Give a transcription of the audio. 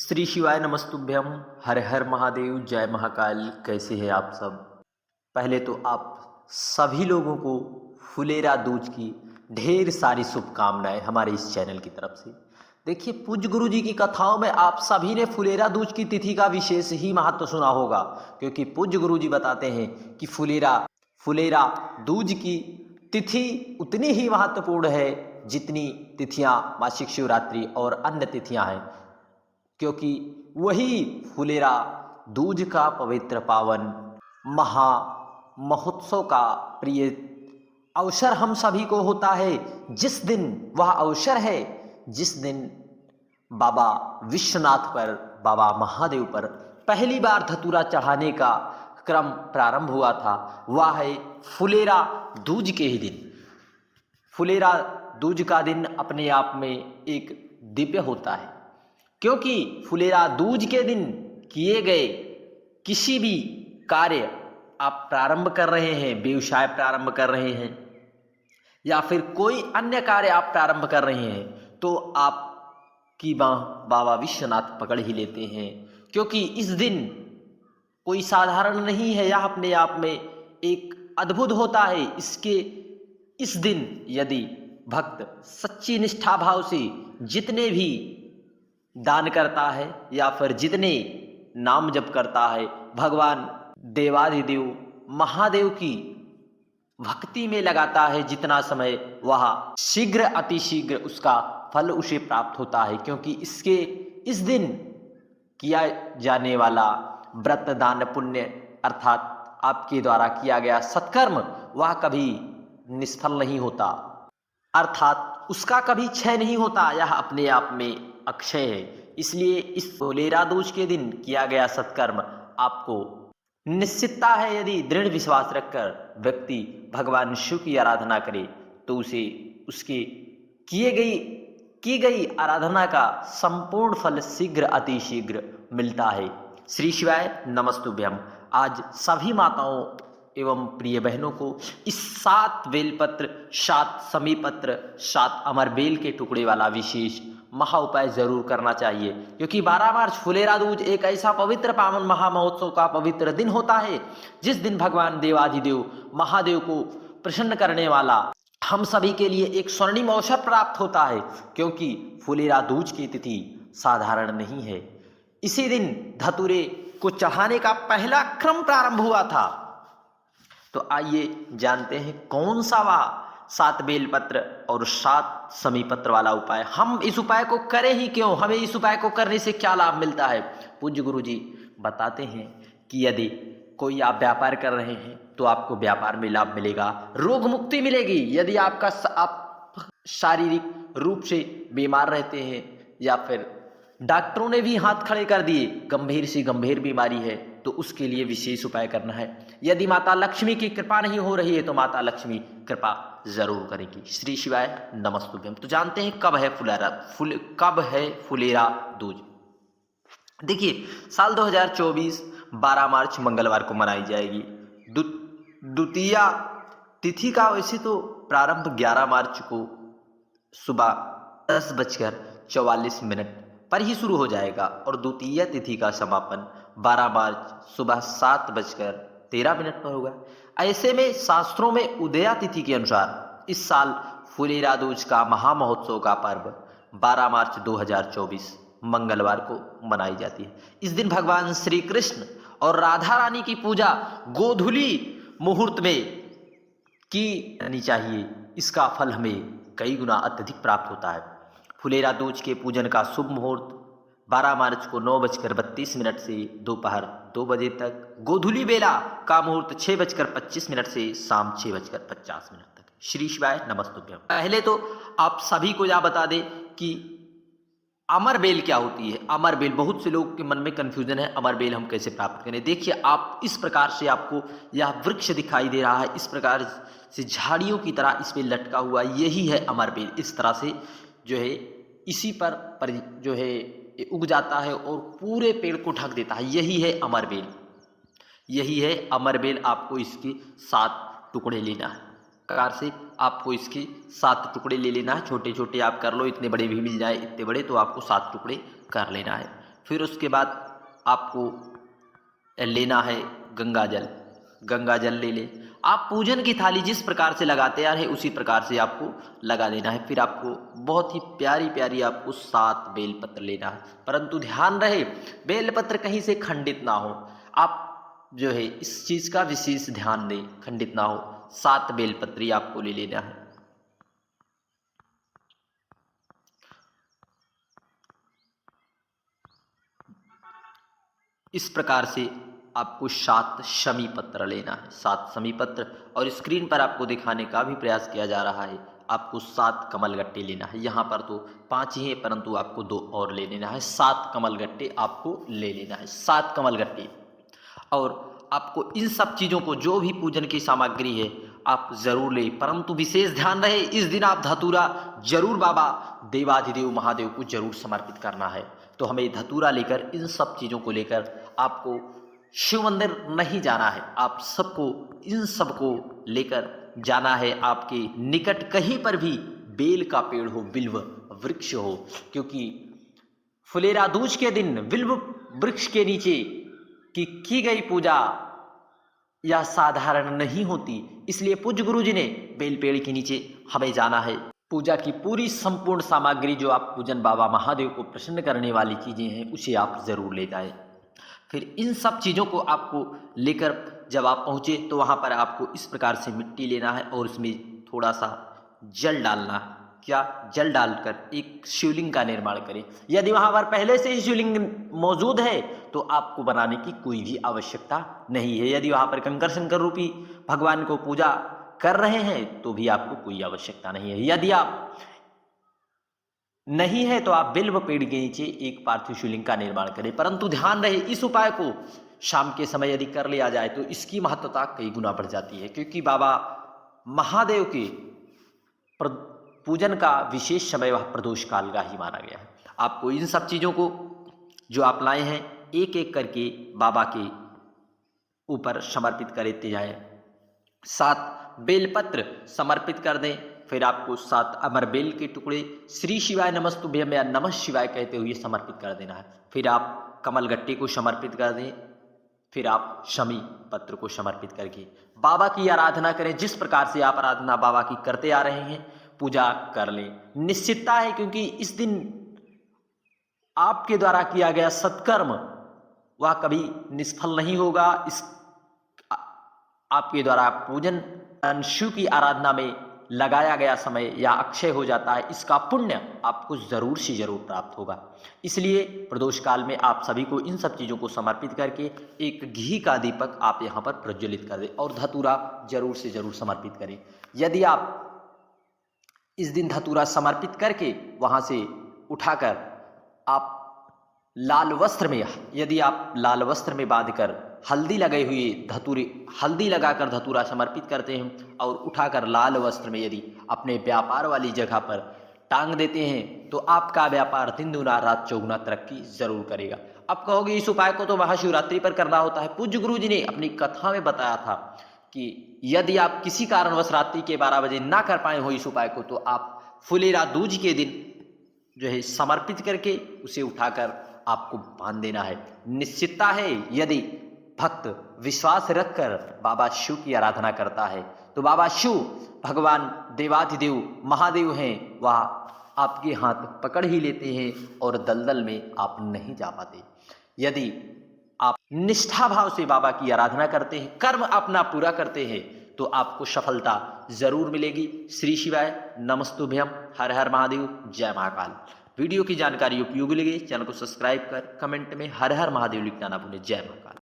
श्री शिवाय नमस्तुभ्यम। हर हर महादेव, जय महाकाल। कैसे हैं आप सब? पहले तो आप सभी लोगों को फुलेरा दूज की ढेर सारी शुभकामनाएं हमारे इस चैनल की तरफ से। देखिए, पूज्य गुरु जी की कथाओं में आप सभी ने फुलेरा दूज की तिथि का विशेष ही महत्व सुना होगा, क्योंकि पूज्य गुरु जी बताते हैं कि फुलेरा दूज की तिथि उतनी ही महत्वपूर्ण है जितनी तिथियां मासिक शिवरात्रि और अन्य तिथियां हैं, क्योंकि वही फुलेरा दूज का पवित्र पावन महा महोत्सव का प्रिय अवसर हम सभी को होता है। जिस दिन वह अवसर है, जिस दिन बाबा विश्वनाथ पर, बाबा महादेव पर पहली बार धतूरा चढ़ाने का क्रम प्रारंभ हुआ था, वह है फुलेरा दूज के ही दिन। फुलेरा दूज का दिन अपने आप में एक दिव्य होता है, क्योंकि फुलेरा दूज के दिन किए गए किसी भी कार्य आप प्रारंभ कर रहे हैं, व्यवसाय प्रारंभ कर रहे हैं या फिर कोई अन्य कार्य आप प्रारंभ कर रहे हैं, तो आपकी बाह बाबा विश्वनाथ पकड़ ही लेते हैं। क्योंकि इस दिन कोई साधारण नहीं है, यह अपने आप में एक अद्भुत होता है। इस दिन यदि भक्त सच्ची निष्ठा भाव से जितने भी दान करता है या फिर जितने नाम जप करता है, भगवान देवाधिदेव महादेव की भक्ति में लगाता है, जितना समय वह शीघ्र अतिशीघ्र उसका फल उसे प्राप्त होता है। क्योंकि इस दिन किया जाने वाला व्रत, दान, पुण्य अर्थात आपके द्वारा किया गया सत्कर्म, वह कभी निष्फल नहीं होता, अर्थात उसका कभी क्षय नहीं होता। यह अपने आप में अक्षय है। इसलिए इस फुलेरा दूज के दिन किया गया सत्कर्म आपको निश्चितता है, यदि दृढ़ विश्वास रखकर व्यक्ति भगवान शिव की आराधना करे तो उसे उसके की गई आराधना का संपूर्ण फल शीघ्र अतिशीघ्र मिलता है। श्री शिवाय नमस्तुभ्यम। आज सभी माताओं एवं प्रिय बहनों को इस 7 बेलपत्र, 7 समीपत्र, 7 अमर बेल के टुकड़े वाला विशेष महा उपाय जरूर करना चाहिए, क्योंकि 12 मार्च फुलेरा दूज एक ऐसा पवित्र पावन महा महोत्सव का पवित्र दिन होता है, जिस दिन भगवान देवाधिदेव महादेव को प्रसन्न करने वाला हम सभी के लिए एक स्वर्णिम अवसर प्राप्त होता है। क्योंकि फुलेरा दूज की तिथि साधारण नहीं है। इसी दिन धतूरे को चढ़ाने का पहला क्रम प्रारंभ हुआ था। तो आइए जानते हैं कौन सा वह 7 बेलपत्र और 7 समीपत्र वाला उपाय। हम इस उपाय को करें ही क्यों, हमें इस उपाय को करने से क्या लाभ मिलता है। पूज्य गुरु जी बताते हैं कि यदि कोई आप व्यापार कर रहे हैं तो आपको व्यापार में लाभ मिलेगा, रोग मुक्ति मिलेगी। यदि आप शारीरिक रूप से बीमार रहते हैं या फिर डॉक्टरों ने भी हाथ खड़े कर दिए, गंभीर से गंभीर बीमारी है, तो उसके लिए विशेष उपाय करना है। यदि माता लक्ष्मी की कृपा नहीं हो रही है तो माता लक्ष्मी कृपा जरूर करेगी। श्री शिवाय नमस्तुभ्यम। तो जानते हैं कब है फुलेरा दूज। देखिए, साल 2024 12 मार्च मंगलवार को मनाई जाएगी। द्वितीया तिथि का वैसे तो प्रारंभ 11 मार्च को सुबह 10:44 पर ही शुरू हो जाएगा और द्वितीय तिथि का समापन 12 मार्च सुबह 7:13 पर होगा। ऐसे में शास्त्रों में उदया तिथि के अनुसार इस साल फुलेरा दूज का महामहोत्सव का पर्व 12 मार्च 2024 मंगलवार को मनाई जाती है। इस दिन भगवान श्री कृष्ण और राधा रानी की पूजा गोधूली मुहूर्त में की जानी चाहिए। इसका फल हमें कई गुना अत्यधिक प्राप्त होता है। फुलेरा दूज के पूजन का शुभ मुहूर्त 12 मार्च को 9:32 से दोपहर 2 बजे तक, गोधूली बेला का मुहूर्त 6:25 से शाम 6:50 तक। श्री शिवाय नमस्तुभ्यम। पहले तो आप सभी को यह बता दें कि अमर बेल क्या होती है। अमर बेल, बहुत से लोग के मन में कंफ्यूजन है, अमर बेल हम कैसे प्राप्त करें। देखिए, आप इस प्रकार से आपको यह वृक्ष दिखाई दे रहा है, इस प्रकार से झाड़ियों की तरह इस पे लटका हुआ, यही है अमर बेल। इस तरह से जो है इसी पर जो है उग जाता है और पूरे पेड़ को ढक देता है, यही है अमर बेल। यही है अमर बेल। आपको इसके 7 टुकड़े लेना है। प्रकार से आपको इसके 7 टुकड़े ले लेना है। छोटे छोटे आप कर लो, इतने बड़े भी मिल जाए, इतने बड़े तो आपको 7 टुकड़े कर लेना है। फिर उसके बाद आपको लेना है गंगा जल ले लें। आप पूजन की थाली जिस प्रकार से लगाते आ रहे उसी प्रकार से आपको लगा देना है। फिर आपको बहुत ही प्यारी प्यारी आपको 7 बेलपत्र लेना है, परंतु ध्यान रहे बेलपत्र कहीं से खंडित ना हो। आप जो है इस चीज़ का विशेष ध्यान दें, खंडित ना हो। 7 बेलपत्री आपको ले लेना है। इस प्रकार से आपको 7 शमी पत्र लेना है, 7 शमी पत्र। और स्क्रीन पर आपको दिखाने का भी प्रयास किया जा रहा है, आपको 7 कमलगट्टे लेना है। यहाँ पर तो 5 ही है, परंतु आपको 2 और ले लेना है। 7 कमलगट्टे आपको ले लेना है, 7 कमलगट्टे। और आपको इन सब चीज़ों को, जो भी पूजन की सामग्री है, आप ज़रूर लें, परंतु विशेष ध्यान रहे इस दिन आप धतूरा जरूर बाबा देवाधिदेव महादेव को जरूर समर्पित करना है। तो हमें धतूरा लेकर, इन सब चीज़ों को लेकर आपको शिव मंदिर नहीं जाना है, आप सबको इन सब को लेकर जाना है। आपके निकट कहीं पर भी बेल का पेड़ हो, बिल्व वृक्ष हो, क्योंकि फुलेरा दूज के दिन बिल्व वृक्ष के नीचे की गई पूजा यह साधारण नहीं होती, इसलिए पूज्य गुरु जी ने बेल पेड़ के नीचे हमें जाना है। पूजा की पूरी संपूर्ण सामग्री, जो आप पूजन बाबा महादेव को प्रसन्न करने वाली चीज़ें हैं, उसे आप ज़रूर ले जाएं। फिर इन सब चीज़ों को आपको लेकर जब आप पहुँचे तो वहाँ पर आपको इस प्रकार से मिट्टी लेना है और उसमें थोड़ा सा जल डालना है। क्या? जल डालकर एक शिवलिंग का निर्माण करें। यदि वहाँ पर पहले से ही शिवलिंग मौजूद है तो आपको बनाने की कोई भी आवश्यकता नहीं है। यदि वहाँ पर कंकर शंकर रूपी भगवान को पूजा कर रहे हैं तो भी आपको कोई आवश्यकता नहीं है। यदि आप नहीं है तो आप बिल्व पेड़ के नीचे एक पार्थिव शिवलिंग का निर्माण करें, परंतु ध्यान रहे इस उपाय को शाम के समय यदि कर लिया जाए तो इसकी महत्वता कई गुना बढ़ जाती है, क्योंकि बाबा महादेव के पूजन का विशेष समय वह प्रदोष काल का ही माना गया है। आपको इन सब चीज़ों को जो आप लाए हैं एक एक करके बाबा के ऊपर समर्पित करते जाएं। 7 बेलपत्र समर्पित कर दें। फिर आपको 7 अमर बेल के टुकड़े श्री शिवाय नमस्तुभ्यम या नमः शिवाय कहते हुए समर्पित कर देना है। फिर आप कमलगट्टे को समर्पित कर दें। फिर आप शमी पत्र को समर्पित करके बाबा की आराधना करें। जिस प्रकार से आप आराधना बाबा की करते आ रहे हैं पूजा कर लें। निश्चितता है, क्योंकि इस दिन आपके द्वारा किया गया सत्कर्म वह कभी निष्फल नहीं होगा। इस आपके द्वारा पूजन शिव की आराधना में लगाया गया समय या अक्षय हो जाता है, इसका पुण्य आपको जरूर से जरूर प्राप्त होगा। इसलिए प्रदोष काल में आप सभी को इन सब चीज़ों को समर्पित करके एक घी का दीपक आप यहाँ पर प्रज्वलित कर दें और धतूरा जरूर से जरूर समर्पित करें। यदि आप इस दिन धतूरा समर्पित करके वहाँ से उठाकर आप लाल वस्त्र में, यदि आप लाल वस्त्र में बांधकर हल्दी लगे हुए हल्दी लगाकर धतूरा समर्पित करते हैं और उठाकर लाल वस्त्र में यदि अपने व्यापार वाली जगह पर टांग देते हैं तो आपका व्यापार दिन दुना रात चौगुना तरक्की जरूर करेगा। अब कहोगे इस उपाय को तो महाशिवरात्रि पर करना होता है। पूज्य गुरु जी ने अपनी कथा में बताया था कि यदि आप किसी कारणवश रात्रि के 12 बजे ना कर पाए हो इस उपाय को तो आप फुलेरा दूज के दिन जो है समर्पित करके उसे उठाकर आपको बांध देना है। निश्चितता है यदि भक्त विश्वास रखकर बाबा शिव की आराधना करता है तो बाबा शिव भगवान देवाधिदेव महादेव हैं, वह आपके हाथ पकड़ ही लेते हैं और दलदल में आप नहीं जा पाते। यदि आप निष्ठा भाव से बाबा की आराधना करते हैं, कर्म अपना पूरा करते हैं तो आपको सफलता जरूर मिलेगी। श्री शिवाय नमस्तुभ्यम। हर हर महादेव। जय महाकाल। वीडियो की जानकारी उपयोगी लगे चैनल को सब्सक्राइब कर कमेंट में हर हर महादेव लिखना ना भूलें। जय महाकाल।